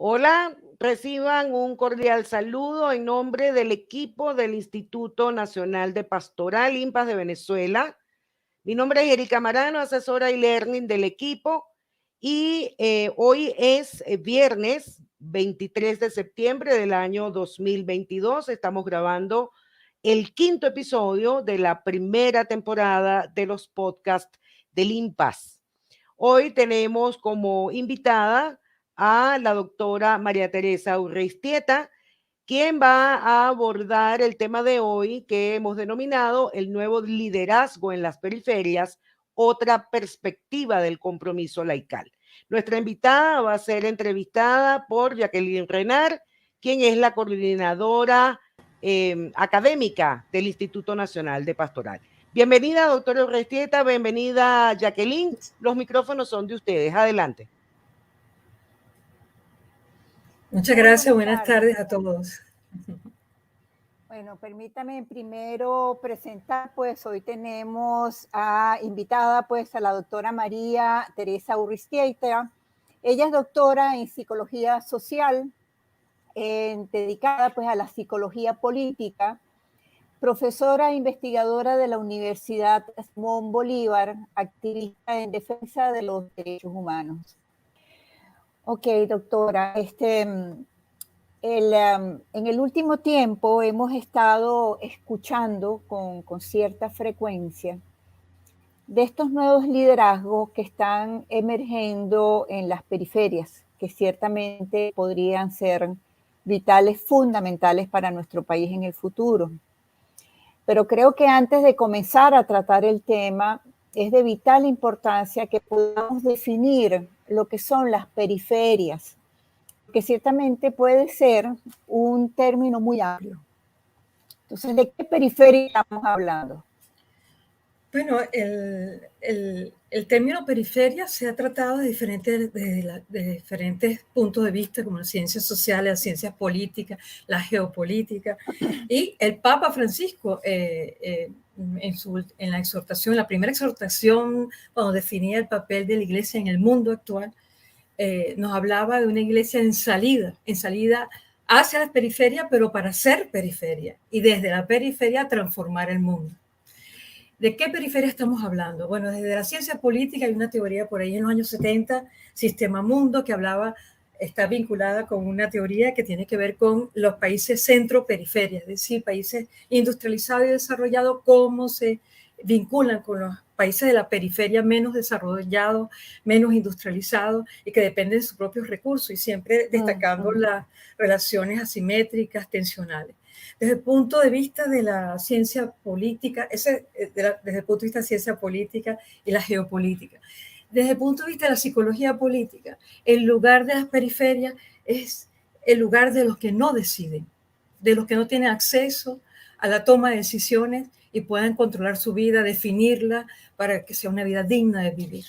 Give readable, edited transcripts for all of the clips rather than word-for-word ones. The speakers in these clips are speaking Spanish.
Hola, reciban un cordial saludo en nombre del equipo del Instituto Nacional de Pastoral IMPAS de Venezuela. Mi nombre es Erika Marano, asesora y learning del equipo, y hoy es viernes 23 de septiembre del año 2022. Estamos grabando el quinto episodio de la primera temporada de los podcasts del IMPAS. Hoy tenemos como invitada a la doctora María Teresa Urreistieta, quien va a abordar el tema de hoy que hemos denominado el nuevo liderazgo en las periferias, otra perspectiva del compromiso laical. Nuestra invitada va a ser entrevistada por Jacqueline Renard, quien es la coordinadora académica del Instituto Nacional de Pastoral. Bienvenida, doctora Urreistieta, bienvenida, Jacqueline. Los micrófonos son de ustedes. Adelante. Muchas gracias, buenas tardes a todos. Bueno, permítame primero presentar, pues hoy tenemos invitada pues a la doctora María Teresa Urreistieta. Ella es doctora en psicología social, dedicada pues a la psicología política, profesora e investigadora de la Universidad Simón Bolívar, activista en defensa de los derechos humanos. Ok, doctora, en el último tiempo hemos estado escuchando con cierta frecuencia de estos nuevos liderazgos que están emergiendo en las periferias, que ciertamente podrían ser vitales, fundamentales para nuestro país en el futuro. Pero creo que antes de comenzar a tratar el tema, es de vital importancia que podamos definir lo que son las periferias, que ciertamente puede ser un término muy amplio. Entonces, ¿de qué periferia estamos hablando? Bueno, el término periferia se ha tratado de diferentes puntos de vista, como las ciencias sociales, las ciencias políticas, la geopolítica. Y el Papa Francisco, en la exhortación, la primera exhortación, cuando definía el papel de la iglesia en el mundo actual, nos hablaba de una iglesia en salida hacia las periferias, pero para ser periferia, y desde la periferia transformar el mundo. ¿De qué periferia estamos hablando? Bueno, desde la ciencia política hay una teoría por ahí en los años 70, Sistema Mundo, que está vinculada con una teoría que tiene que ver con los países centro-periferia, es decir, países industrializados y desarrollados, cómo se vinculan con los países de la periferia menos desarrollados, menos industrializados y que dependen de sus propios recursos, y siempre destacando las relaciones asimétricas, tensionales. Desde el punto de vista de la ciencia política, desde el punto de vista de la ciencia política y la geopolítica. Desde el punto de vista de la psicología política, el lugar de las periferias es el lugar de los que no deciden, de los que no tienen acceso a la toma de decisiones y puedan controlar su vida, definirla para que sea una vida digna de vivir.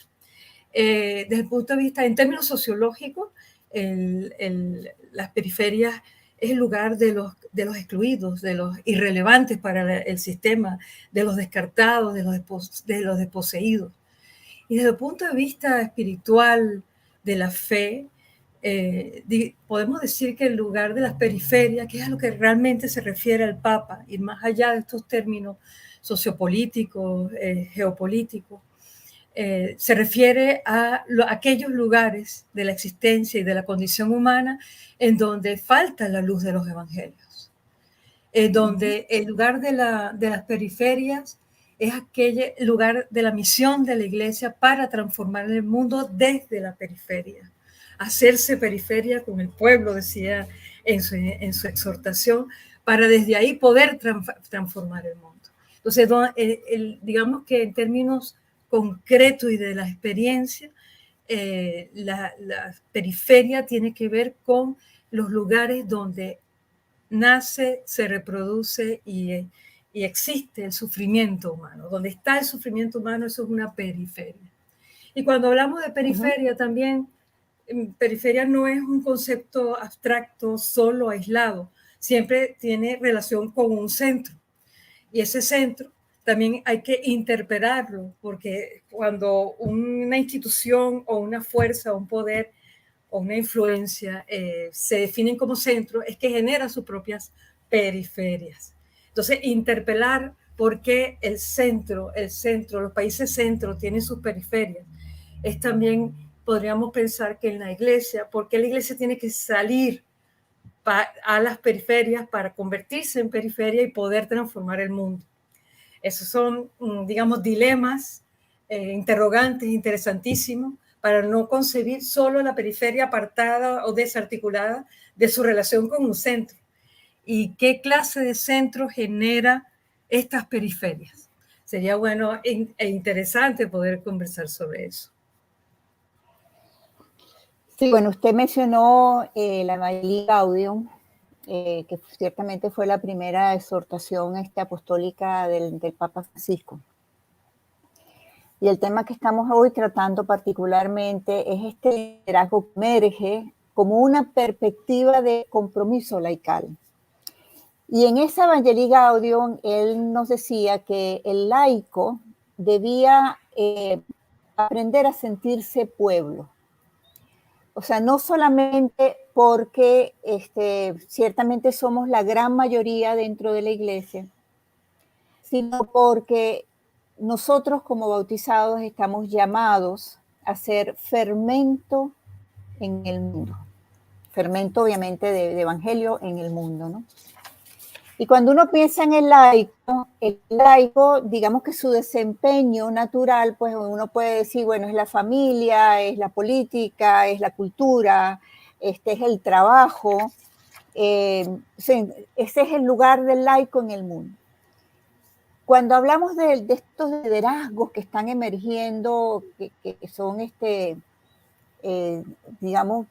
Desde el punto de vista, en términos sociológicos, las periferias es el lugar de los excluidos, de los irrelevantes para el sistema, de los descartados, de los desposeídos. Y desde el punto de vista espiritual de la fe, podemos decir que el lugar de las periferias, que es a lo que realmente se refiere el Papa, ir más allá de estos términos sociopolíticos, geopolíticos, se refiere a aquellos lugares de la existencia y de la condición humana en donde falta la luz de los evangelios, donde el lugar de las periferias es aquel lugar de la misión de la iglesia para transformar el mundo desde la periferia, hacerse periferia con el pueblo, decía en su exhortación, para desde ahí poder transformar el mundo. Entonces, digamos que en términos concretos y de la experiencia, la periferia tiene que ver con los lugares donde nace, se reproduce y existe el sufrimiento humano. Donde está el sufrimiento humano, eso es una periferia. Y cuando hablamos de periferia también, periferia no es un concepto abstracto, solo, aislado. Siempre tiene relación con un centro. Y ese centro también hay que interpretarlo, porque cuando una institución o una fuerza o un poder o una influencia se definen como centro, es que generan sus propias periferias. Entonces, interpelar por qué el centro, los países centro tienen sus periferias, es también, podríamos pensar que en la iglesia, ¿por qué la iglesia tiene que salir a las periferias para convertirse en periferia y poder transformar el mundo? Esos son, digamos, dilemas, interrogantes interesantísimos para no concebir solo la periferia apartada o desarticulada de su relación con un centro. ¿Y qué clase de centro genera estas periferias? Sería bueno e interesante poder conversar sobre eso. Sí, bueno, usted mencionó la Evangelii Gaudium, que ciertamente fue la primera exhortación apostólica del Papa Francisco. Y el tema que estamos hoy tratando particularmente es este liderazgo que emerge como una perspectiva de compromiso laical. Y en esa Evangelii Gaudium, él nos decía que el laico debía aprender a sentirse pueblo. O sea, no solamente porque ciertamente somos la gran mayoría dentro de la iglesia, sino porque nosotros como bautizados estamos llamados a ser fermento en el mundo. Fermento obviamente de evangelio en el mundo, ¿no? Y cuando uno piensa en el laico, digamos que su desempeño natural, pues uno puede decir, bueno, es la familia, es la política, es la cultura, es el trabajo. Ese es el lugar del laico en el mundo. Cuando hablamos de estos liderazgos que están emergiendo, que son, digamos,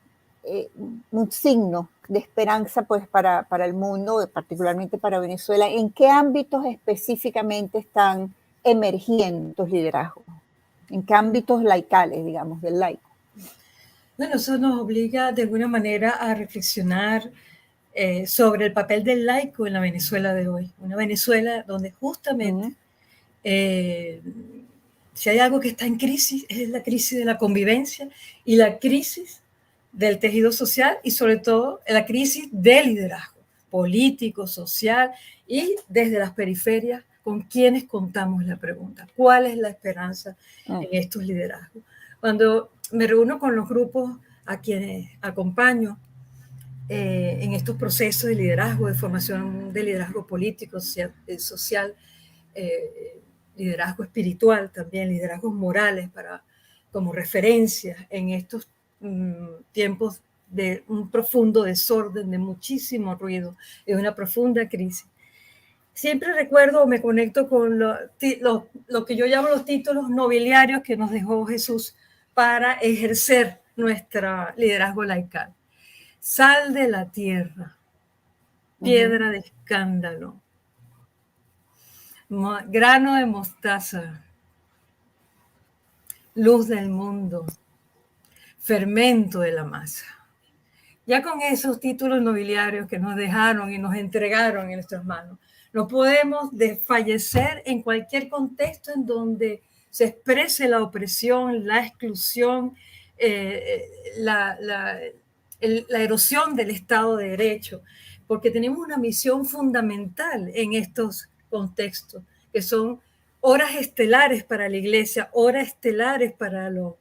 un signo de esperanza pues, para el mundo, particularmente para Venezuela, ¿en qué ámbitos específicamente están emergiendo estos liderazgos? ¿En qué ámbitos laicales, digamos, del laico? Bueno, eso nos obliga de alguna manera a reflexionar sobre el papel del laico en la Venezuela de hoy. Una Venezuela donde justamente si hay algo que está en crisis es la crisis de la convivencia y la crisis del tejido social y sobre todo la crisis del liderazgo político, social y desde las periferias con quienes contamos la pregunta. ¿Cuál es la esperanza en estos liderazgos? Cuando me reúno con los grupos a quienes acompaño en estos procesos de liderazgo, de formación de liderazgo político, social, liderazgo espiritual también, liderazgos morales como referencia en estos tiempos de un profundo desorden, de muchísimo ruido, de una profunda crisis. Siempre recuerdo, me conecto con lo que yo llamo los títulos nobiliarios que nos dejó Jesús para ejercer nuestro liderazgo laical. Sal de la tierra, piedra de escándalo, grano de mostaza, luz del mundo, fermento de la masa. Ya con esos títulos nobiliarios que nos dejaron y nos entregaron en nuestras manos, no podemos desfallecer en cualquier contexto en donde se exprese la opresión, la exclusión, la erosión del Estado de Derecho, porque tenemos una misión fundamental en estos contextos, que son horas estelares para la Iglesia, horas estelares para los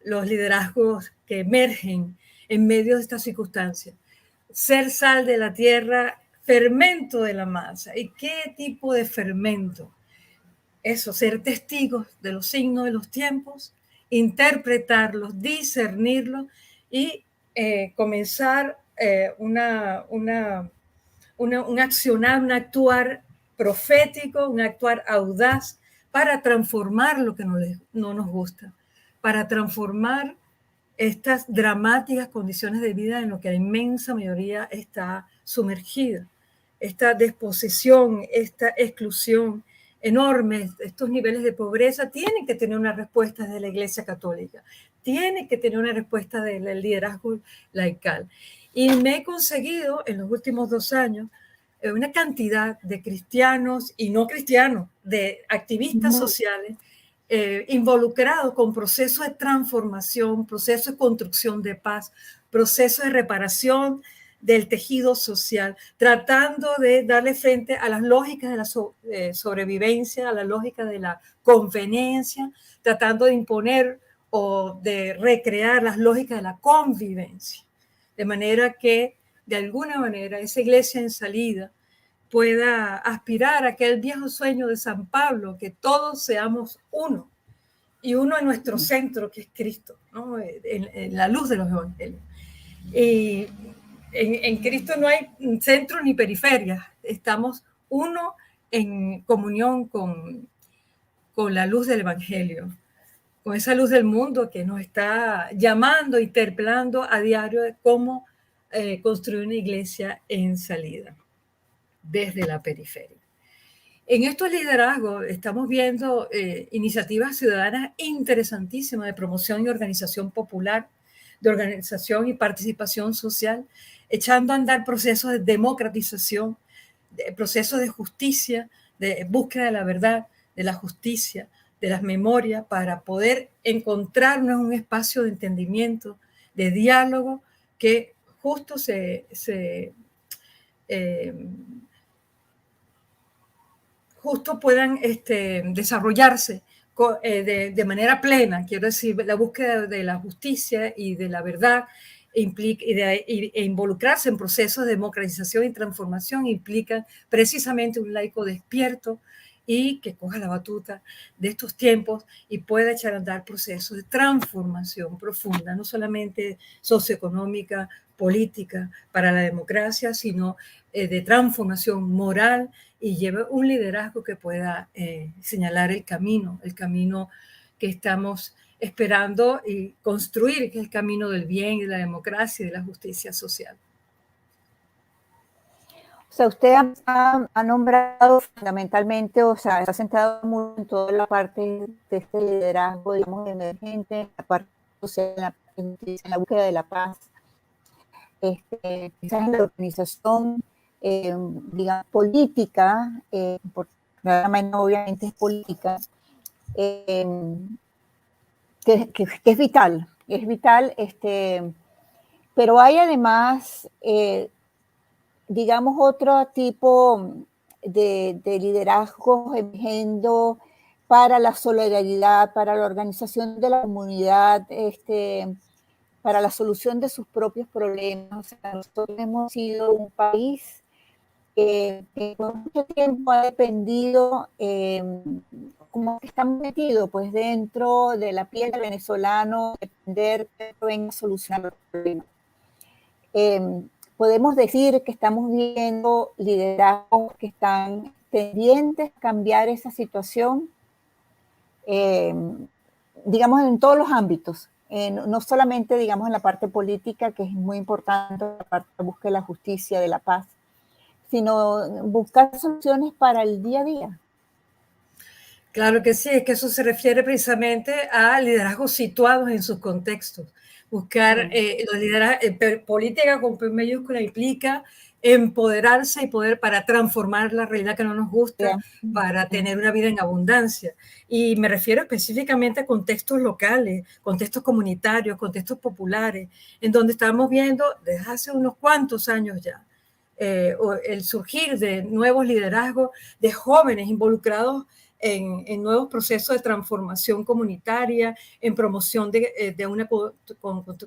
liderazgos que emergen en medio de estas circunstancias. Ser sal de la tierra, fermento de la masa. ¿Y qué tipo de fermento? Eso, ser testigos de los signos de los tiempos, interpretarlos, discernirlos y comenzar un accionar, un actuar profético, un actuar audaz para transformar lo que no nos gusta, para transformar estas dramáticas condiciones de vida en lo que la inmensa mayoría está sumergida. Esta desposesión, esta exclusión enorme, estos niveles de pobreza tienen que tener una respuesta de la Iglesia Católica, tienen que tener una respuesta del liderazgo laical. Y me he conseguido en los últimos 2 años una cantidad de cristianos y no cristianos, de activistas sociales, involucrados con procesos de transformación, procesos de construcción de paz, proceso de reparación del tejido social, tratando de darle frente a las lógicas de la sobrevivencia, a la lógica de la conveniencia, tratando de imponer o de recrear las lógicas de la convivencia, de manera que de alguna manera esa iglesia en salida pueda aspirar a aquel viejo sueño de San Pablo, que todos seamos uno, y uno en nuestro centro, que es Cristo, ¿no? En la luz de los evangelios. Y en Cristo no hay centro ni periferia, estamos uno en comunión con la luz del evangelio, con esa luz del mundo que nos está llamando, interpelando a diario de cómo construir una iglesia en salida desde la periferia. En estos liderazgos estamos viendo iniciativas ciudadanas interesantísimas de promoción y organización popular, de organización y participación social, echando a andar procesos de democratización, de procesos de justicia, de búsqueda de la verdad, de la justicia, de las memorias, para poder encontrarnos en un espacio de entendimiento, de diálogo, que justo justo puedan desarrollarse de manera plena, quiero decir, la búsqueda de la justicia y de la verdad e involucrarse en procesos de democratización y transformación implica precisamente un laico despierto y que coja la batuta de estos tiempos y pueda echar a andar procesos de transformación profunda, no solamente socioeconómica, política para la democracia, sino de transformación moral, y lleve un liderazgo que pueda señalar el camino que estamos esperando y construir, que es el camino del bien, de la democracia y de la justicia social. O sea, usted ha nombrado fundamentalmente, o sea, está centrado mucho en toda la parte de este liderazgo, digamos, emergente, la parte social, en la búsqueda de la paz, quizás en la organización, digamos, política, porque obviamente es política, que es vital, pero hay además, digamos, otro tipo de liderazgo emergiendo para la solidaridad, para la organización de la comunidad, para la solución de sus propios problemas. O sea, nosotros hemos sido un país que por mucho tiempo ha dependido, como que estamos metidos pues dentro de la piel del venezolano, depender que venga a solucionar los problemas. Podemos decir que estamos viendo liderazgos que están pendientes de cambiar esa situación, digamos, en todos los ámbitos, no solamente, digamos, en la parte política, que es muy importante, la parte de búsqueda de la justicia, de la paz, sino buscar soluciones para el día a día. Claro que sí, es que eso se refiere precisamente a liderazgos situados en sus contextos. Buscar los liderazgos, política con P mayúscula implica empoderarse y poder para transformar la realidad que no nos gusta, para tener una vida en abundancia. Y me refiero específicamente a contextos locales, contextos comunitarios, contextos populares, en donde estamos viendo desde hace unos cuantos años ya el surgir de nuevos liderazgos, de jóvenes involucrados en nuevos procesos de transformación comunitaria, en promoción de una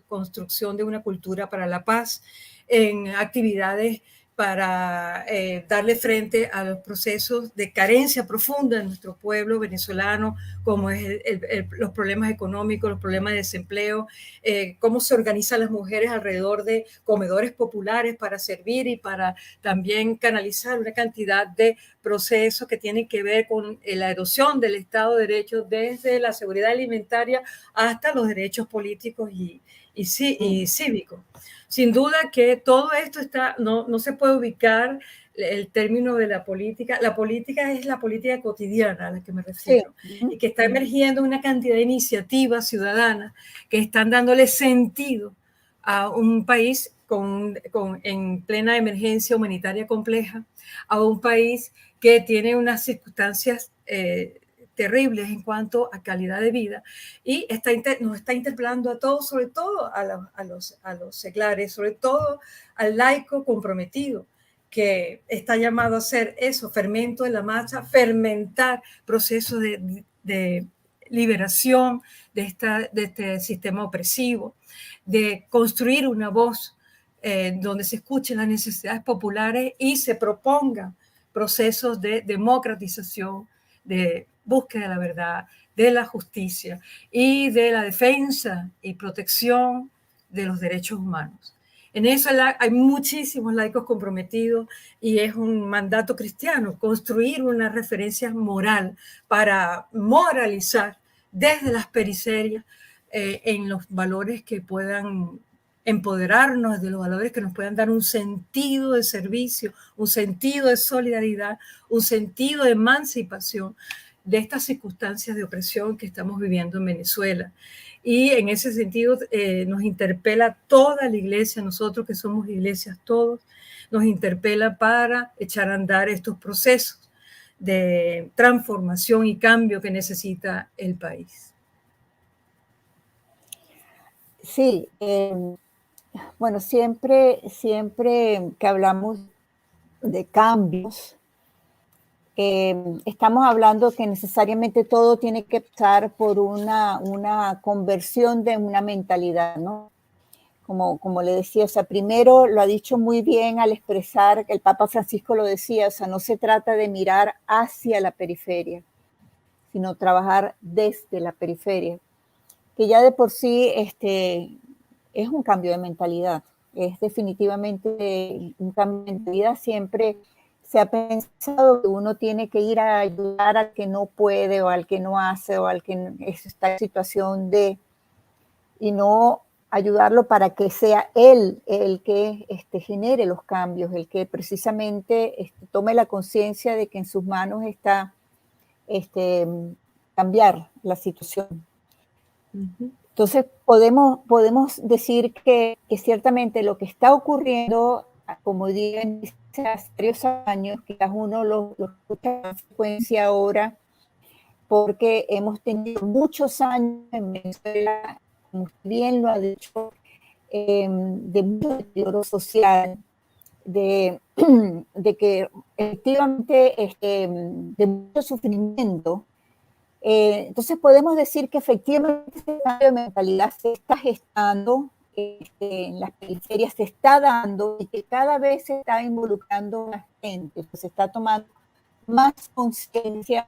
construcción de una cultura para la paz, en actividades para darle frente a los procesos de carencia profunda en nuestro pueblo venezolano, como es los problemas económicos, los problemas de desempleo, cómo se organizan las mujeres alrededor de comedores populares para servir y para también canalizar una cantidad de procesos que tienen que ver con la erosión del Estado de Derecho, desde la seguridad alimentaria hasta los derechos políticos y cívicos. Sin duda que todo esto no se puede ubicar el término de la política. La política es la política cotidiana a la que me refiero, sí. Y que está emergiendo una cantidad de iniciativas ciudadanas que están dándole sentido a un país en plena emergencia humanitaria compleja, a un país que tiene unas circunstancias terribles en cuanto a calidad de vida, y nos está interpelando a todos, sobre todo a los seglares, sobre todo al laico comprometido, que está llamado a hacer eso, fermento de la masa, fermentar procesos de liberación de este sistema opresivo, de construir una voz donde se escuchen las necesidades populares y se propongan procesos de democratización, de búsqueda de la verdad, de la justicia y de la defensa y protección de los derechos humanos. En eso hay muchísimos laicos comprometidos y es un mandato cristiano construir una referencia moral para moralizar desde las periferias en los valores que puedan empoderarnos, de los valores que nos puedan dar un sentido de servicio, un sentido de solidaridad, un sentido de emancipación de estas circunstancias de opresión que estamos viviendo en Venezuela. Y en ese sentido nos interpela toda la iglesia, nosotros que somos iglesias todos, nos interpela para echar a andar estos procesos de transformación y cambio que necesita el país. Sí, bueno, siempre que hablamos de cambios, estamos hablando que necesariamente todo tiene que pasar por una conversión de una mentalidad, ¿no? Como le decía, o sea, primero lo ha dicho muy bien al expresar, el Papa Francisco lo decía, o sea, no se trata de mirar hacia la periferia, sino trabajar desde la periferia, que ya de por sí es un cambio de mentalidad, es definitivamente un cambio de mentalidad. Siempre se ha pensado que uno tiene que ir a ayudar al que no puede o al que no hace o al que está en situación de, y no ayudarlo para que sea él el que genere los cambios, el que precisamente tome la conciencia de que en sus manos está cambiar la situación. Entonces podemos decir que ciertamente lo que está ocurriendo, como digo, hace varios años, quizás uno lo escucha con frecuencia ahora, porque hemos tenido muchos años en Venezuela, como bien lo ha dicho, de mucho deterioro social, de que efectivamente de mucho sufrimiento. Entonces podemos decir que efectivamente este cambio de mentalidad se está gestando, en las periferias se está dando y que cada vez se está involucrando más gente, pues se está tomando más conciencia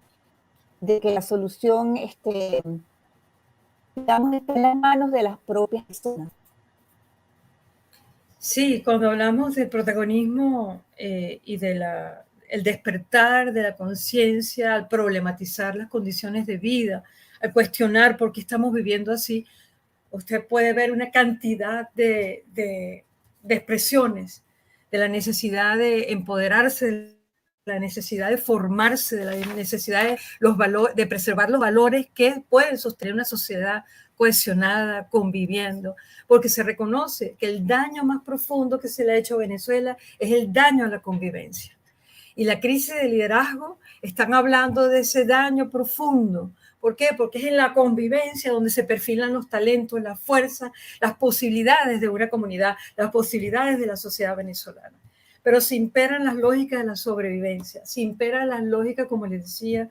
de que la solución digamos, está en las manos de las propias personas. Sí, cuando hablamos del protagonismo y de el despertar de la conciencia, al problematizar las condiciones de vida, al cuestionar por qué estamos viviendo así, usted puede ver una cantidad de expresiones de la necesidad de empoderarse, de la necesidad de formarse, de la necesidad de preservar los valores que pueden sostener una sociedad cohesionada, conviviendo, porque se reconoce que el daño más profundo que se le ha hecho a Venezuela es el daño a la convivencia. Y la crisis de liderazgo están hablando de ese daño profundo. ¿Por qué? Porque es en la convivencia donde se perfilan los talentos, la fuerza, las posibilidades de una comunidad, las posibilidades de la sociedad venezolana. Pero se imperan las lógicas de la sobrevivencia, se imperan las lógicas, como les decía,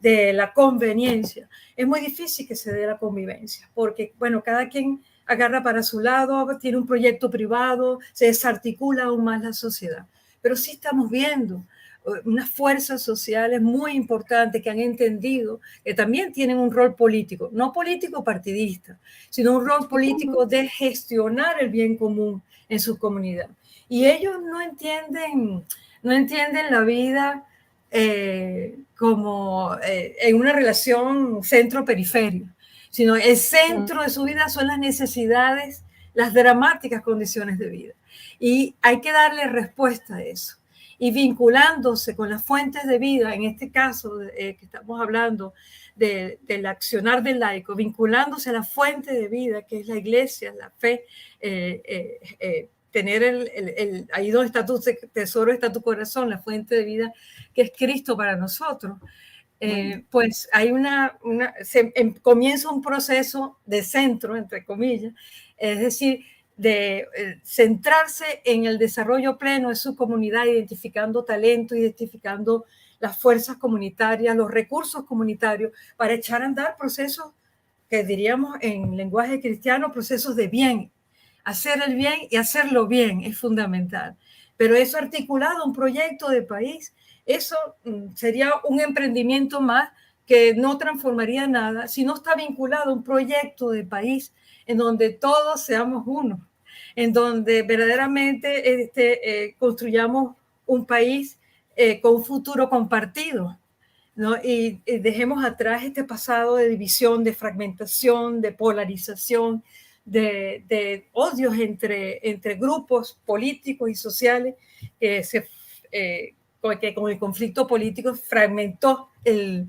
de la conveniencia. Es muy difícil que se dé la convivencia, porque, bueno, cada quien agarra para su lado, tiene un proyecto privado, se desarticula aún más la sociedad. Pero sí estamos viendo unas fuerzas sociales muy importantes que han entendido que también tienen un rol político, no político partidista, sino un rol político de gestionar el bien común en su comunidad. Y ellos no entienden la vida como en una relación centro-periferia, sino el centro de su vida son las necesidades, las dramáticas condiciones de vida. Y hay que darle respuesta a eso. Y vinculándose con las fuentes de vida, en este caso que estamos hablando del accionar del laico, vinculándose a la fuente de vida, que es la iglesia, la fe, tener ahí donde está tu tesoro, está tu corazón, la fuente de vida, que es Cristo para nosotros. pues hay comienza un proceso de centro, entre comillas, es decir, de centrarse en el desarrollo pleno de su comunidad, identificando talento, identificando las fuerzas comunitarias, los recursos comunitarios, para echar a andar procesos que diríamos en lenguaje cristiano, procesos de bien. Hacer el bien y hacerlo bien es fundamental. Pero eso articulado, un proyecto de país, eso sería un emprendimiento más que no transformaría nada si no está vinculado a un proyecto de país en donde todos seamos uno, en donde verdaderamente construyamos un país con un futuro compartido, ¿no? Y dejemos atrás este pasado de división, de fragmentación, de polarización, de odios entre grupos políticos y sociales que con el conflicto político fragmentó el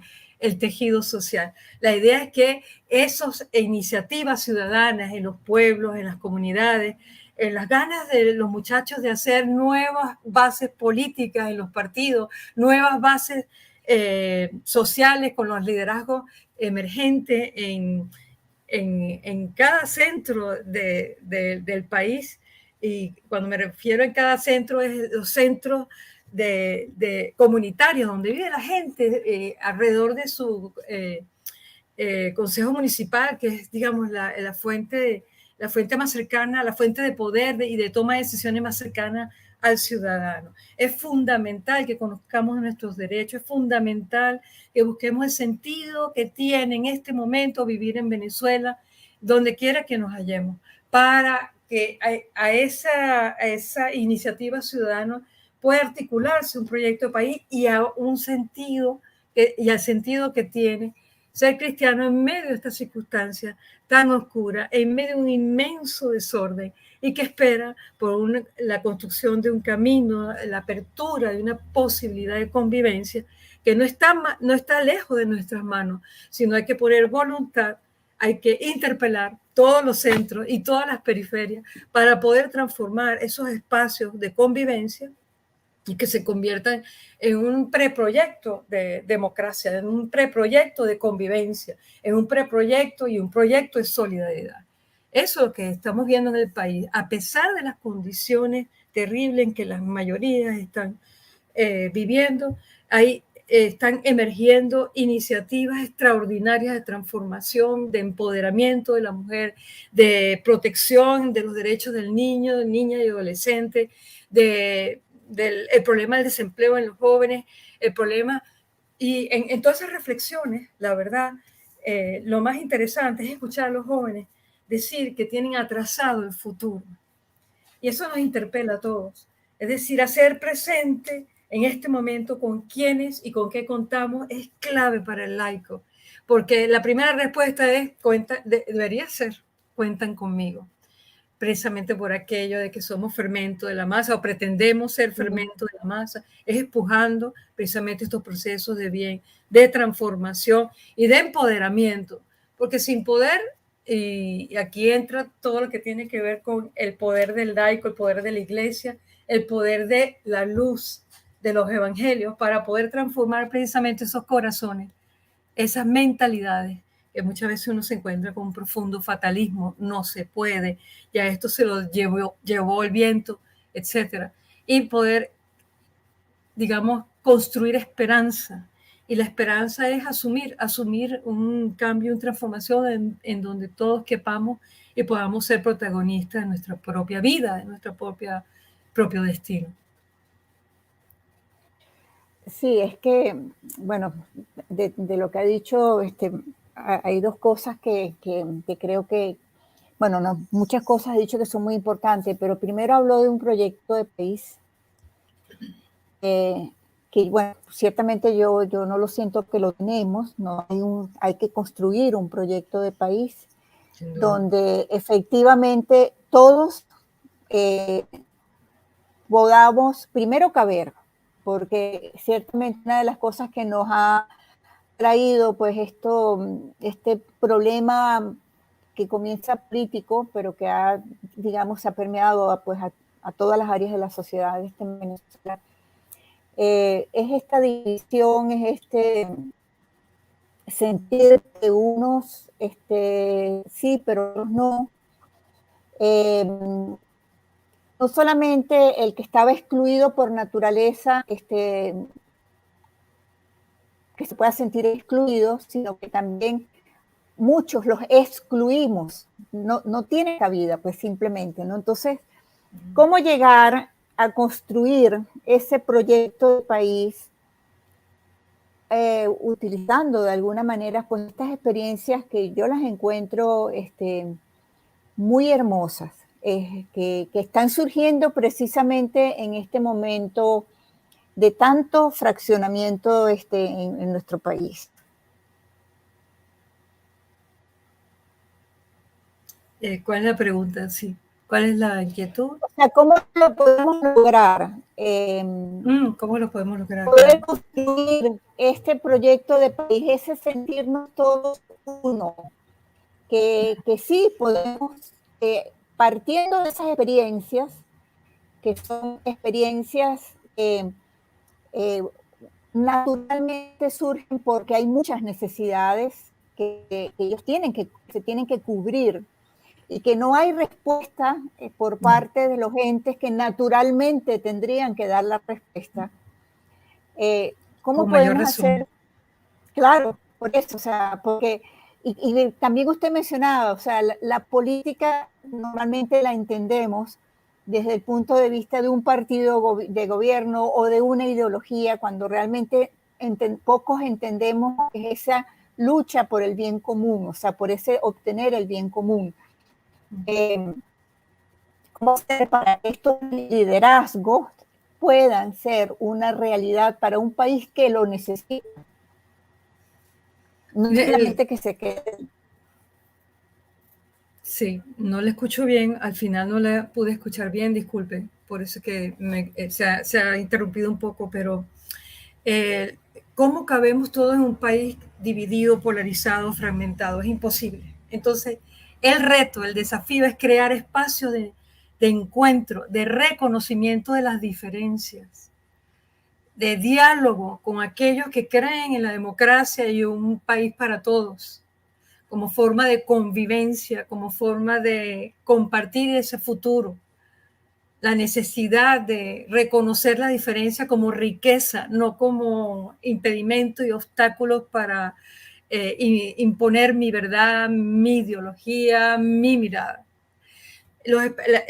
tejido social. La idea es que esas iniciativas ciudadanas en los pueblos, en las comunidades, en las ganas de los muchachos de hacer nuevas bases políticas en los partidos, nuevas bases sociales con los liderazgos emergentes en cada centro del país. Y cuando me refiero en cada centro, es los centros de comunitarios donde vive la gente alrededor de su consejo municipal, que es, digamos, la fuente más cercana, la fuente de poder y de toma de decisiones más cercana al ciudadano. Es fundamental que conozcamos nuestros derechos, es fundamental que busquemos el sentido que tiene en este momento vivir en Venezuela, donde quiera que nos hallemos, para que a esa iniciativa ciudadana pueda articularse un proyecto de país y a un sentido y al sentido que tiene ser cristiano en medio de esta circunstancia tan oscura, en medio de un inmenso desorden y que espera por la construcción de un camino, la apertura de una posibilidad de convivencia que no está lejos de nuestras manos, sino hay que poner voluntad, hay que interpelar todos los centros y todas las periferias para poder transformar esos espacios de convivencia y que se conviertan en un preproyecto de democracia, en un preproyecto de convivencia, en un preproyecto y un proyecto de solidaridad. Eso es lo que estamos viendo en el país, a pesar de las condiciones terribles en que las mayorías están viviendo. Están emergiendo iniciativas extraordinarias de transformación, de empoderamiento de la mujer, de protección de los derechos del niño, niña y adolescente, del problema del desempleo en los jóvenes, el problema. Y en todas esas reflexiones, la verdad, lo más interesante es escuchar a los jóvenes decir que tienen atrasado el futuro. Y eso nos interpela a todos. Es decir, hacer presente en este momento con quiénes y con qué contamos es clave para el laico. Porque la primera respuesta es, debería ser, cuentan conmigo. Precisamente por aquello de que somos fermento de la masa o pretendemos ser fermento de la masa, es empujando precisamente estos procesos de bien, de transformación y de empoderamiento. Porque sin poder, y aquí entra todo lo que tiene que ver con el poder del laico, el poder de la iglesia, el poder de la luz de los evangelios para poder transformar precisamente esos corazones, esas mentalidades que muchas veces uno se encuentra con un profundo fatalismo, no se puede, ya esto se lo llevó el viento, etcétera, y poder, digamos, construir esperanza. Y la esperanza es asumir un cambio, una transformación en donde todos quepamos y podamos ser protagonistas de nuestra propia vida, de nuestro propio destino. Sí, es que, bueno, de lo que ha dicho, hay dos cosas que creo que, bueno, no, muchas cosas ha dicho que son muy importantes, pero primero habló de un proyecto de país que, bueno, ciertamente yo no lo siento que lo tenemos, no hay que construir un proyecto de país donde efectivamente todos podamos primero caber, porque ciertamente una de las cosas que nos ha traído pues este problema que comienza político, pero que digamos, se ha permeado a todas las áreas de la sociedad en Venezuela, es esta división, es sentir que unos sí, pero otros no. No solamente el que estaba excluido por naturaleza, que se pueda sentir excluido, sino que también muchos los excluimos, no tienen cabida, pues simplemente, ¿no? Entonces, ¿cómo llegar a construir ese proyecto de país utilizando de alguna manera pues estas experiencias que yo las encuentro muy hermosas, que están surgiendo precisamente en este momento de tanto fraccionamiento en nuestro país? ¿Cuál es la pregunta? Sí. ¿Cuál es la inquietud? O sea, ¿cómo lo podemos lograr? ¿Cómo lo podemos lograr? Poder construir este proyecto de país, ese sentirnos todos uno, que sí podemos, partiendo de esas experiencias, que son experiencias naturalmente surgen porque hay muchas necesidades que ellos se tienen que cubrir y que no hay respuesta por parte de los entes que naturalmente tendrían que dar la respuesta. ¿Cómo podemos hacer? Claro, por eso, o sea, porque, y también usted mencionaba, o sea, la política normalmente la entendemos desde el punto de vista de un partido de gobierno o de una ideología, cuando realmente pocos entendemos esa lucha por el bien común, o sea, por ese obtener el bien común. ¿Cómo hacer para que estos liderazgos puedan ser una realidad para un país que lo necesita? No solamente que se quede. Sí, no le escucho bien, al final no le pude escuchar bien, disculpe, por eso que se ha interrumpido un poco, pero ¿cómo cabemos todos en un país dividido, polarizado, fragmentado? Es imposible. Entonces, el reto, el desafío es crear espacios de encuentro, de reconocimiento de las diferencias, de diálogo con aquellos que creen en la democracia y un país para todos, como forma de convivencia, como forma de compartir ese futuro. La necesidad de reconocer la diferencia como riqueza, no como impedimento y obstáculos para imponer mi verdad, mi ideología, mi mirada.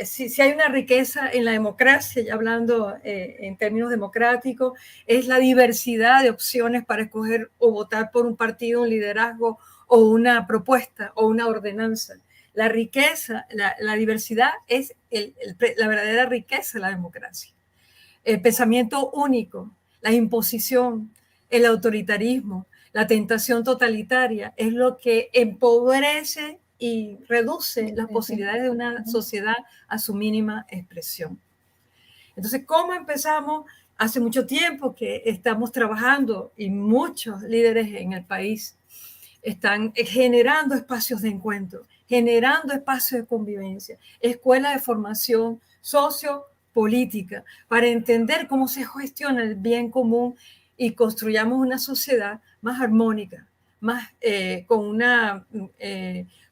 Si hay una riqueza en la democracia, ya hablando en términos democráticos, es la diversidad de opciones para escoger o votar por un partido, un liderazgo o una propuesta o una ordenanza. La riqueza, la diversidad es la verdadera riqueza de la democracia. El pensamiento único, la imposición, el autoritarismo, la tentación totalitaria es lo que empobrece y reduce las posibilidades de una sociedad a su mínima expresión. Entonces, ¿cómo empezamos? Hace mucho tiempo que estamos trabajando y muchos líderes en el país están generando espacios de encuentro, generando espacios de convivencia, escuelas de formación sociopolítica para entender cómo se gestiona el bien común y construyamos una sociedad más armónica, más con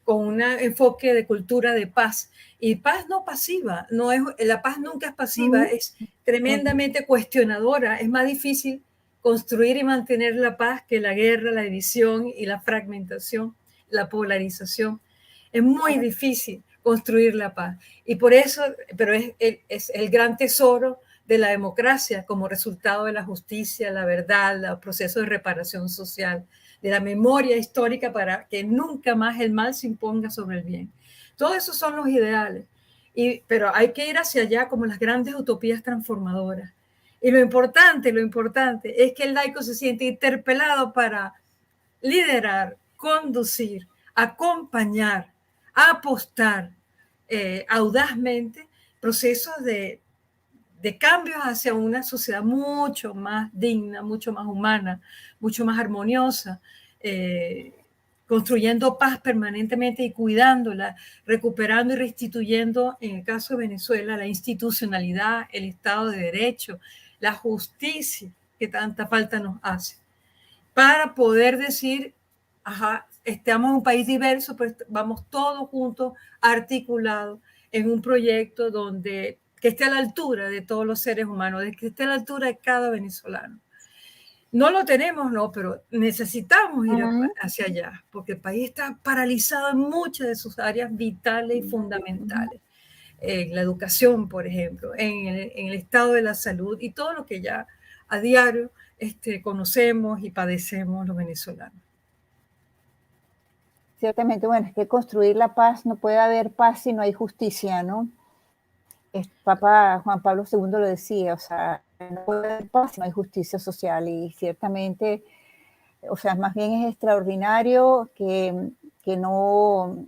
un enfoque de cultura de paz. Y paz no pasiva, la paz nunca es pasiva, es tremendamente cuestionadora, es más difícil construir y mantener la paz que la guerra, la división y la fragmentación, la polarización. Es muy difícil construir la paz. Y por eso, pero es el gran tesoro de la democracia como resultado de la justicia, la verdad, el proceso de reparación social, de la memoria histórica para que nunca más el mal se imponga sobre el bien. Todos esos son los ideales, pero hay que ir hacia allá como las grandes utopías transformadoras. Y lo importante es que el laico se siente interpelado para liderar, conducir, acompañar, apostar audazmente procesos de cambios hacia una sociedad mucho más digna, mucho más humana, mucho más armoniosa, construyendo paz permanentemente y cuidándola, recuperando y restituyendo, en el caso de Venezuela, la institucionalidad, el Estado de Derecho, la justicia que tanta falta nos hace, para poder decir estamos en un país diverso, pero vamos todos juntos, articulados, en un proyecto que esté a la altura de todos los seres humanos, que esté a la altura de cada venezolano. No lo tenemos, no, pero necesitamos ir hacia allá, porque el país está paralizado en muchas de sus áreas vitales y fundamentales. En la educación, por ejemplo, en el estado de la salud y todo lo que ya a diario conocemos y padecemos los venezolanos. Ciertamente, bueno, es que construir la paz, no puede haber paz si no hay justicia, ¿no? El Papa Juan Pablo II lo decía, o sea, no puede haber paz si no hay justicia social, y ciertamente, o sea, más bien es extraordinario que no,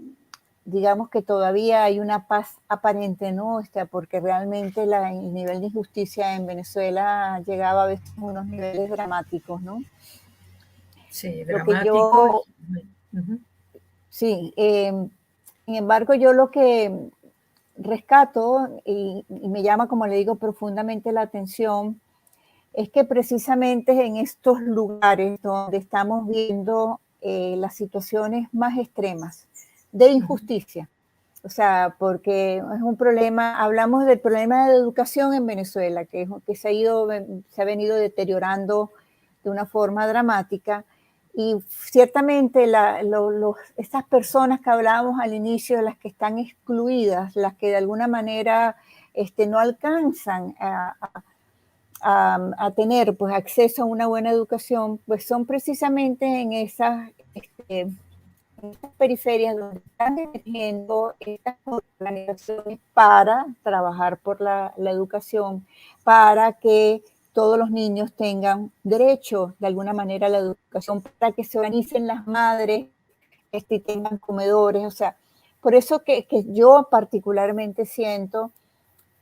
digamos que todavía hay una paz aparente, ¿no? Porque realmente el nivel de injusticia en Venezuela llegaba a veces a unos niveles dramáticos, ¿no? Sí, dramáticos. Sí, sin embargo, yo lo que rescato y me llama, como le digo, profundamente la atención, es que precisamente en estos lugares donde estamos viendo las situaciones más extremas de injusticia, o sea, porque es un problema, hablamos del problema de educación en Venezuela, que se ha venido deteriorando de una forma dramática, y ciertamente estas personas que hablábamos al inicio, las que están excluidas, las que de alguna manera no alcanzan a tener pues acceso a una buena educación, pues son precisamente en esas periferias donde están emergiendo estas organizaciones para trabajar por la educación, para que todos los niños tengan derecho de alguna manera a la educación, para que se organicen las madres y tengan comedores. O sea, por eso que yo particularmente siento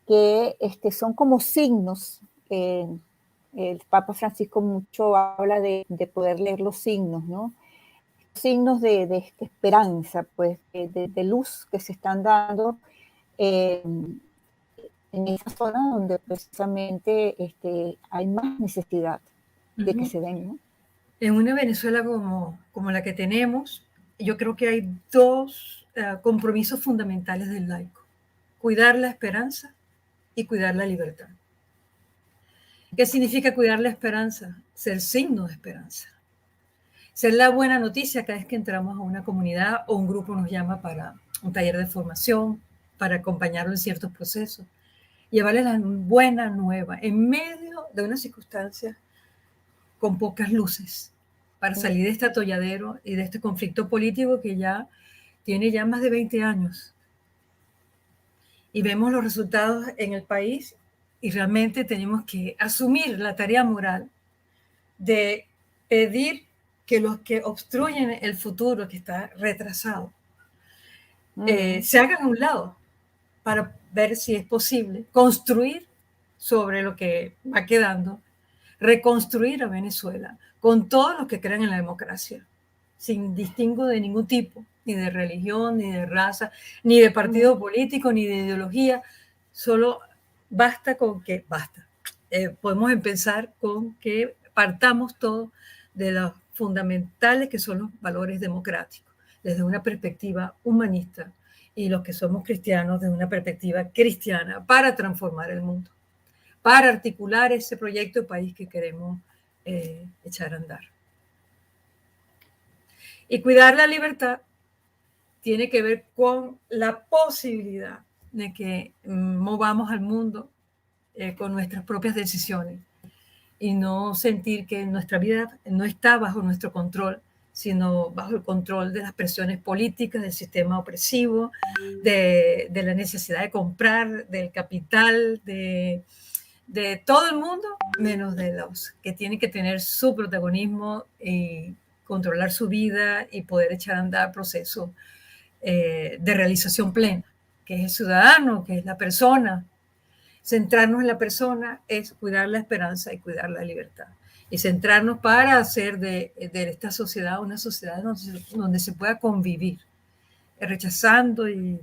que son como signos. El Papa Francisco mucho habla de poder leer los signos, ¿no? Signos de esperanza, pues, de luz que se están dando en esa zona donde precisamente hay más necesidad de que se den, ¿no? En una Venezuela como la que tenemos, yo creo que hay dos compromisos fundamentales del laico: cuidar la esperanza y cuidar la libertad. ¿Qué significa cuidar la esperanza? Ser signo de esperanza. Ser la buena noticia cada vez que entramos a una comunidad o un grupo nos llama para un taller de formación, para acompañarlo en ciertos procesos. Llevarles la buena nueva en medio de una circunstancia con pocas luces, para salir de este atolladero y de este conflicto político que ya tiene ya más de 20 años. Y vemos los resultados en el país y realmente tenemos que asumir la tarea moral de pedir que los que obstruyen el futuro, que está retrasado, se hagan a un lado para ver si es posible construir sobre lo que va quedando, reconstruir a Venezuela con todos los que crean en la democracia, sin distingo de ningún tipo, ni de religión, ni de raza, ni de partido político, ni de ideología. Solo basta con que, podemos empezar con que partamos todos de los fundamentales que son los valores democráticos, desde una perspectiva humanista, y los que somos cristianos desde una perspectiva cristiana, para transformar el mundo, para articular ese proyecto de país que queremos echar a andar. Y cuidar la libertad tiene que ver con la posibilidad de que movamos al mundo con nuestras propias decisiones y no sentir que nuestra vida no está bajo nuestro control, sino bajo el control de las presiones políticas, del sistema opresivo, de la necesidad de comprar, del capital, de todo el mundo, menos de los que tienen que tener su protagonismo y controlar su vida y poder echar a andar procesos de realización plena, que es el ciudadano, que es la persona. Centrarnos en la persona es cuidar la esperanza y cuidar la libertad. Y centrarnos para hacer de esta sociedad una sociedad donde se pueda convivir, rechazando y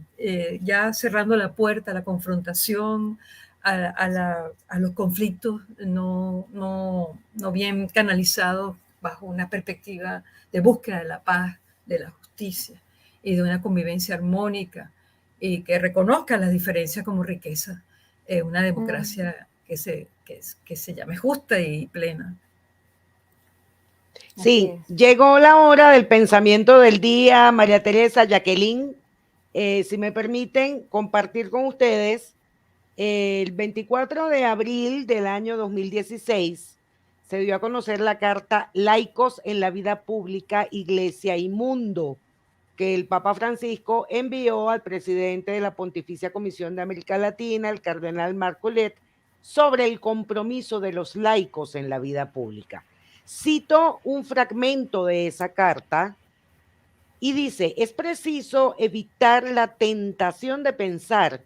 ya cerrando la puerta a la confrontación, a los conflictos no bien canalizados bajo una perspectiva de búsqueda de la paz, de la justicia y de una convivencia armónica y que reconozca las diferencias como riqueza, una democracia que se llame justa y plena. Sí, llegó la hora del pensamiento del día, María Teresa, Jacqueline. Si me permiten compartir con ustedes, el 24 de abril del año 2016 se dio a conocer la carta Laicos en la Vida Pública, Iglesia y Mundo, que el Papa Francisco envió al presidente de la Pontificia Comisión de América Latina, el cardenal Marcolet, sobre el compromiso de los laicos en la vida pública. Cito un fragmento de esa carta y dice: es preciso evitar la tentación de pensar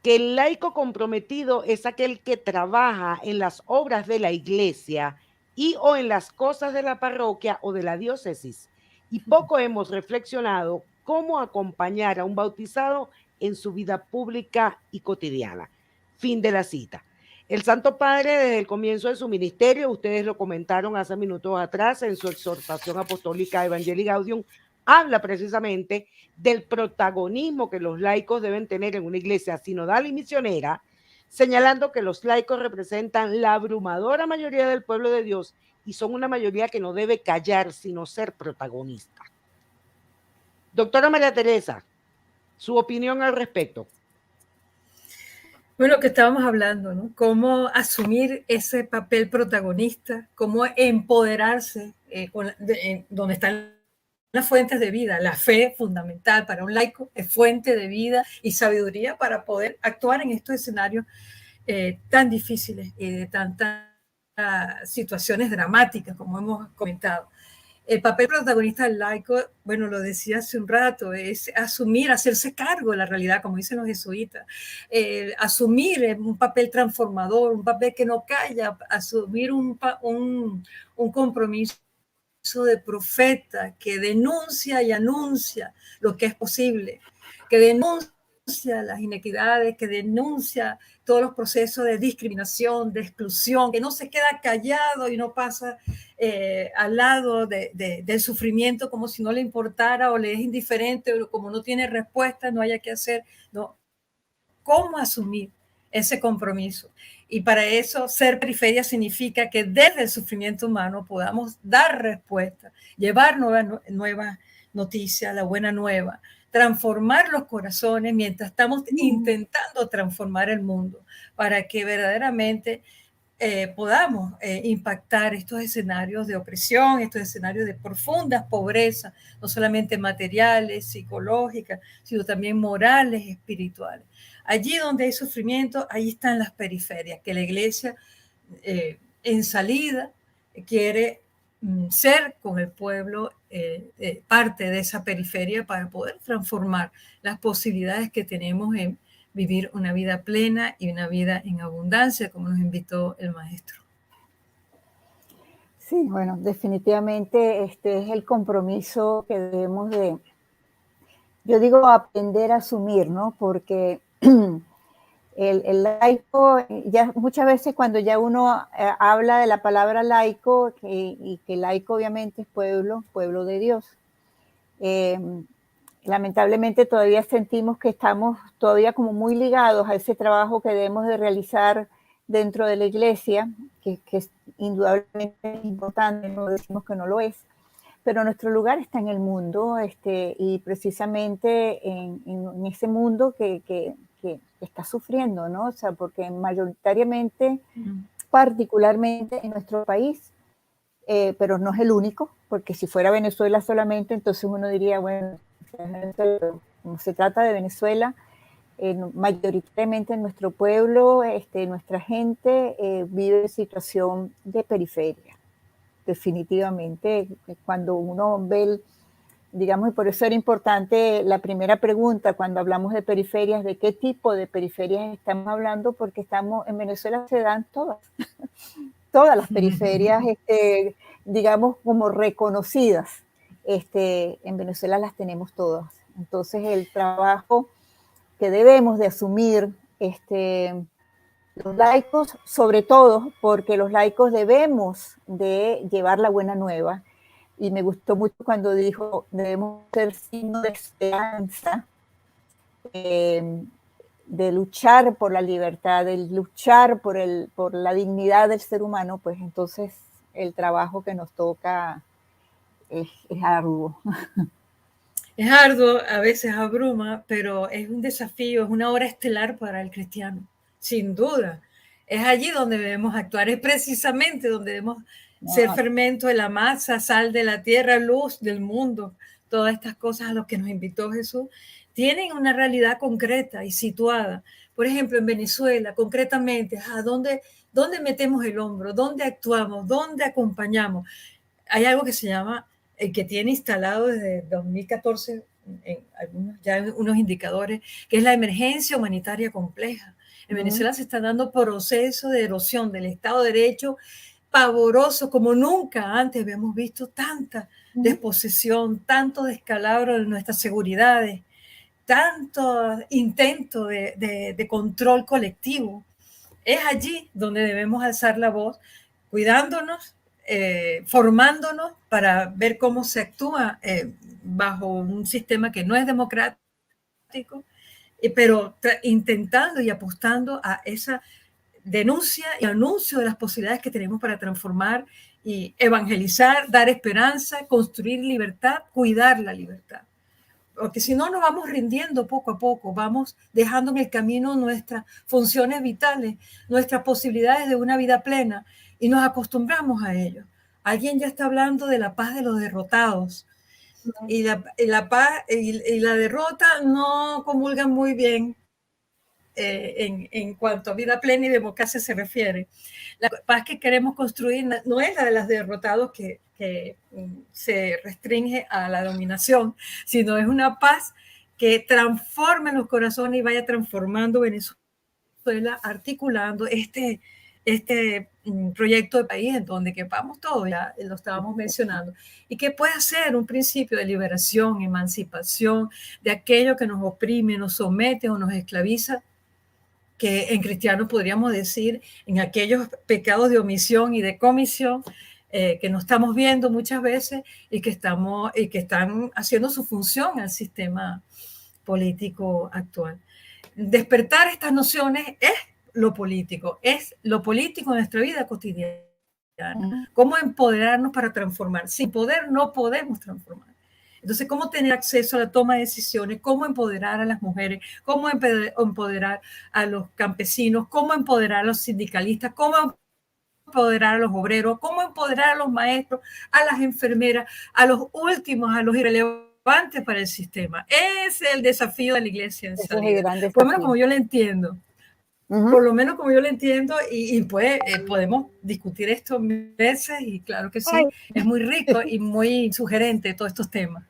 que el laico comprometido es aquel que trabaja en las obras de la iglesia y o en las cosas de la parroquia o de la diócesis. Y poco hemos reflexionado cómo acompañar a un bautizado en su vida pública y cotidiana. Fin de la cita. El Santo Padre, desde el comienzo de su ministerio, ustedes lo comentaron hace minutos atrás en su exhortación apostólica Evangelii Gaudium, habla precisamente del protagonismo que los laicos deben tener en una iglesia sinodal y misionera, señalando que los laicos representan la abrumadora mayoría del pueblo de Dios y son una mayoría que no debe callar, sino ser protagonista. Doctora María Teresa, su opinión al respecto. Bueno, que estábamos hablando, ¿no? Cómo asumir ese papel protagonista, cómo empoderarse donde están las fuentes de vida. La fe fundamental para un laico es fuente de vida y sabiduría para poder actuar en estos escenarios tan difíciles y de tantas situaciones dramáticas, como hemos comentado. El papel protagonista del laico, bueno, lo decía hace un rato, es asumir, hacerse cargo de la realidad, como dicen los jesuitas, asumir un papel transformador, un papel que no calla, asumir un compromiso de profeta que denuncia y anuncia lo que es posible, que denuncia las inequidades, que denuncia todos los procesos de discriminación, de exclusión, que no se queda callado y no pasa al lado del sufrimiento como si no le importara o le es indiferente o como no tiene respuesta, no haya que hacer. No. ¿Cómo asumir ese compromiso? Y para eso ser periferia significa que desde el sufrimiento humano podamos dar respuesta, llevar nuevas noticias, la buena nueva, transformar los corazones mientras estamos intentando transformar el mundo para que verdaderamente podamos impactar estos escenarios de opresión, estos escenarios de profundas pobrezas, no solamente materiales, psicológicas, sino también morales, espirituales. Allí donde hay sufrimiento, ahí están las periferias, que la iglesia en salida quiere ser con el pueblo parte de esa periferia para poder transformar las posibilidades que tenemos en vivir una vida plena y una vida en abundancia, como nos invitó el maestro. Sí, bueno, definitivamente este es el compromiso que debemos de, yo digo, aprender a asumir, ¿no? Porque el laico, ya muchas veces cuando ya uno habla de la palabra laico, y que laico obviamente es pueblo de Dios, lamentablemente todavía sentimos que estamos todavía como muy ligados a ese trabajo que debemos de realizar dentro de la iglesia, que es indudablemente importante, no decimos que no lo es, pero nuestro lugar está en el mundo, y precisamente en ese mundo que está sufriendo, ¿no? O sea, porque mayoritariamente, particularmente en nuestro país, pero no es el único, porque si fuera Venezuela solamente, entonces uno diría, bueno, como se trata de Venezuela, mayoritariamente en nuestro pueblo, nuestra gente vive en situación de periferia. Definitivamente, cuando uno ve, digamos, y por eso era importante la primera pregunta cuando hablamos de periferias, de qué tipo de periferias estamos hablando, porque en Venezuela se dan todas las periferias, digamos, como reconocidas. En Venezuela las tenemos todas. Entonces, el trabajo que debemos de asumir Los laicos, sobre todo, porque los laicos debemos de llevar la buena nueva. Y me gustó mucho cuando dijo, debemos ser signo de esperanza, de luchar por la libertad, de luchar por la dignidad del ser humano. Pues entonces el trabajo que nos toca es arduo. Es arduo, a veces abruma, pero es un desafío, es una hora estelar para el cristiano, sin duda. Es allí donde debemos actuar, es precisamente donde debemos ser fermento de la masa, sal de la tierra, luz del mundo. Todas estas cosas a las que nos invitó Jesús tienen una realidad concreta y situada. Por ejemplo, en Venezuela, concretamente, ¿a dónde metemos el hombro? ¿Dónde actuamos? ¿Dónde acompañamos? Hay algo que se llama, el que tiene instalado desde 2014 ya unos indicadores, que es la emergencia humanitaria compleja. En Venezuela se está dando proceso de erosión del Estado de Derecho pavoroso, como nunca antes habíamos visto tanta desposesión, tanto descalabro de nuestras seguridades, tanto intento de control colectivo. Es allí donde debemos alzar la voz, cuidándonos, formándonos para ver cómo se actúa bajo un sistema que no es democrático, pero intentando y apostando a esa denuncia y anuncio de las posibilidades que tenemos para transformar y evangelizar, dar esperanza, construir libertad, cuidar la libertad. Porque si no nos vamos rindiendo poco a poco, vamos dejando en el camino nuestras funciones vitales, nuestras posibilidades de una vida plena y nos acostumbramos a ello. Alguien ya está hablando de la paz de los derrotados y la paz y la derrota no comulgan muy bien en cuanto a vida plena y democracia se refiere. La paz que queremos construir no es la de los derrotados que se restringe a la dominación, sino es una paz que transforme los corazones y vaya transformando Venezuela, articulando este proyecto de país en donde quepamos todos, ya lo estábamos mencionando, y que puede ser un principio de liberación, emancipación de aquello que nos oprime, nos somete o nos esclaviza, que en cristianos podríamos decir en aquellos pecados de omisión y de comisión que no estamos viendo muchas veces y que están haciendo su función al sistema político actual. Despertar estas nociones es lo político en nuestra vida cotidiana. Cómo empoderarnos para transformar. Sin poder no podemos transformar. Entonces, ¿cómo tener acceso a la toma de decisiones? ¿Cómo empoderar a las mujeres? ¿Cómo empoderar a los campesinos? ¿Cómo empoderar a los sindicalistas? ¿Cómo empoderar a los obreros? ¿Cómo empoderar a los maestros, a las enfermeras, a los últimos, a los irrelevantes para el sistema? Ese es el desafío de la iglesia en salida. Por lo menos como yo lo entiendo. Por lo menos como yo lo entiendo, y pues podemos discutir esto veces, y claro que sí, es muy rico y muy sugerente todos estos temas.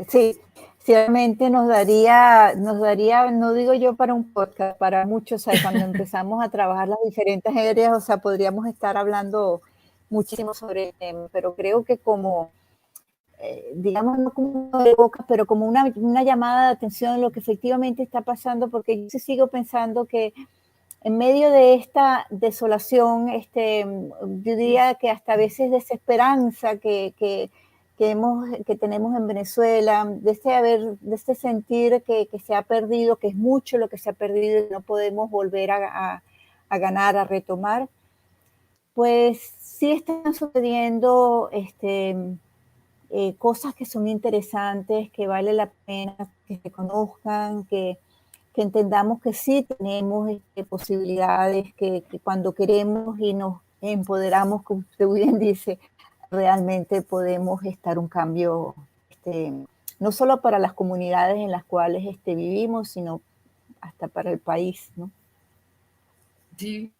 Sí, ciertamente nos daría, no digo yo para un podcast, para muchos, o sea, cuando empezamos a trabajar las diferentes áreas, o sea, podríamos estar hablando muchísimo sobre el tema, pero creo que como digamos, no como de boca, pero como una llamada de atención a lo que efectivamente está pasando, porque yo sigo pensando que en medio de esta desolación, yo diría que hasta a veces desesperanza que tenemos en Venezuela, de este sentir que se ha perdido, que es mucho lo que se ha perdido y no podemos volver a ganar, a retomar, pues sí están sucediendo cosas que son interesantes, que vale la pena que se conozcan, que entendamos que sí tenemos posibilidades, que cuando queremos y nos empoderamos, como usted bien dice, realmente podemos estar un cambio, no solo para las comunidades en las cuales vivimos, sino hasta para el país, ¿no? Sí.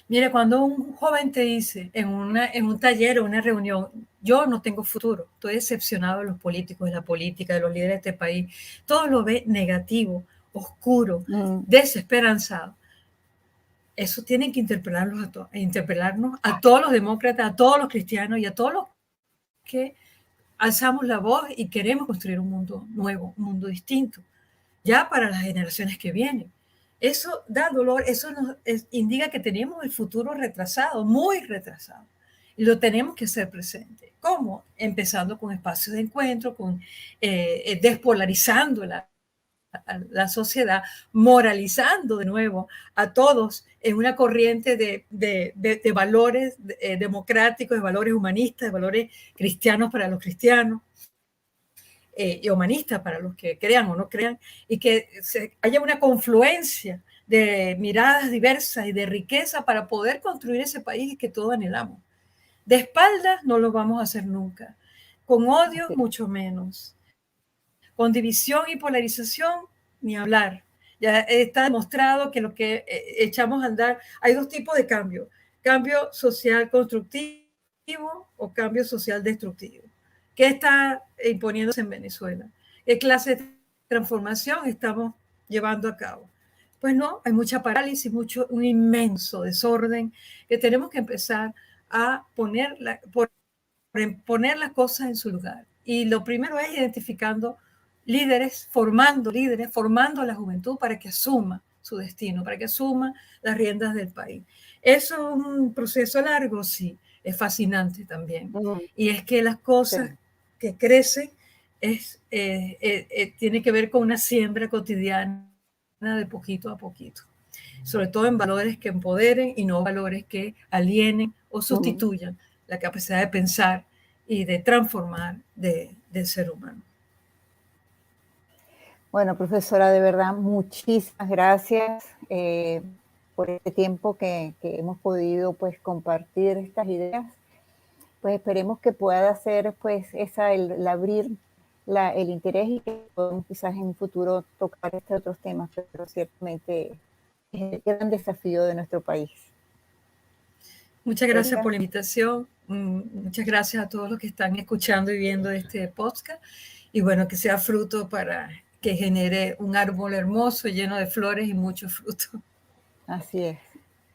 Mire, cuando un joven te dice en un taller o una reunión, yo no tengo futuro, estoy decepcionado de los políticos, de la política, de los líderes de este país, todo lo ve negativo, oscuro, desesperanzado. Eso tiene que interpelarnos a todos los demócratas, a todos los cristianos y a todos los que alzamos la voz y queremos construir un mundo nuevo, un mundo distinto, ya para las generaciones que vienen. Eso da dolor, eso indica que tenemos el futuro retrasado, muy retrasado. Y lo tenemos que hacer presente. ¿Cómo? Empezando con espacios de encuentro, con despolarizando la sociedad, moralizando de nuevo a todos en una corriente de valores democráticos, de valores humanistas, de valores cristianos para los cristianos, y humanistas para los que crean o no crean, y que haya una confluencia de miradas diversas y de riqueza para poder construir ese país que todos anhelamos. De espaldas no lo vamos a hacer nunca, con odio mucho menos, con división y polarización ni hablar. Ya está demostrado que lo que echamos a andar, hay dos tipos de cambio: cambio social constructivo o cambio social destructivo. ¿Qué está imponiéndose en Venezuela? ¿Qué clase de transformación estamos llevando a cabo? Pues no, hay mucha parálisis, un inmenso desorden que tenemos que empezar a poner las cosas en su lugar. Y lo primero es identificando líderes, formando a la juventud para que asuma su destino, para que asuma las riendas del país. ¿Eso es un proceso largo? Sí, es fascinante también. Y es que las cosas que crecen tiene que ver con una siembra cotidiana de poquito a poquito, sobre todo en valores que empoderen y no valores que alienen o sustituyan la capacidad de pensar y de transformar del ser humano. Bueno, profesora, de verdad, muchísimas gracias por este tiempo que hemos podido pues compartir estas ideas. Pues esperemos que pueda ser pues el abrir el interés y que podamos quizás en un futuro tocar otros temas, pero ciertamente es el gran desafío de nuestro país. Muchas gracias por la invitación. Muchas gracias a todos los que están escuchando y viendo este podcast. Y bueno, que sea fruto para que genere un árbol hermoso, lleno de flores y mucho fruto. Así es.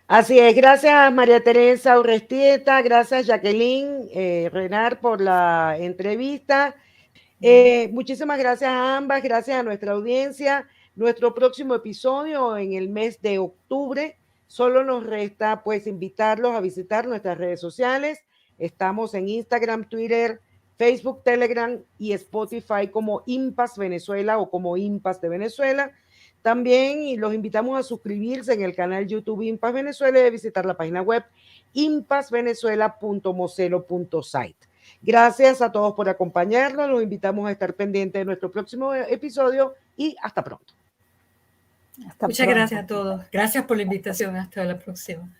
Así es. Gracias, María Teresa Urrestieta. Gracias, Jacqueline Renard, por la entrevista. Muchísimas gracias a ambas. Gracias a nuestra audiencia. Nuestro próximo episodio en el mes de octubre. Solo nos resta pues invitarlos a visitar nuestras redes sociales. Estamos en Instagram, Twitter, Facebook, Telegram y Spotify como Impas Venezuela o como Impas de Venezuela. También los invitamos a suscribirse en el canal YouTube Impas Venezuela y a visitar la página web impasvenezuela.mocelo.site. Gracias a todos por acompañarnos. Los invitamos a estar pendientes de nuestro próximo episodio y hasta pronto. Muchas gracias a todos. Gracias por la invitación. Hasta la próxima.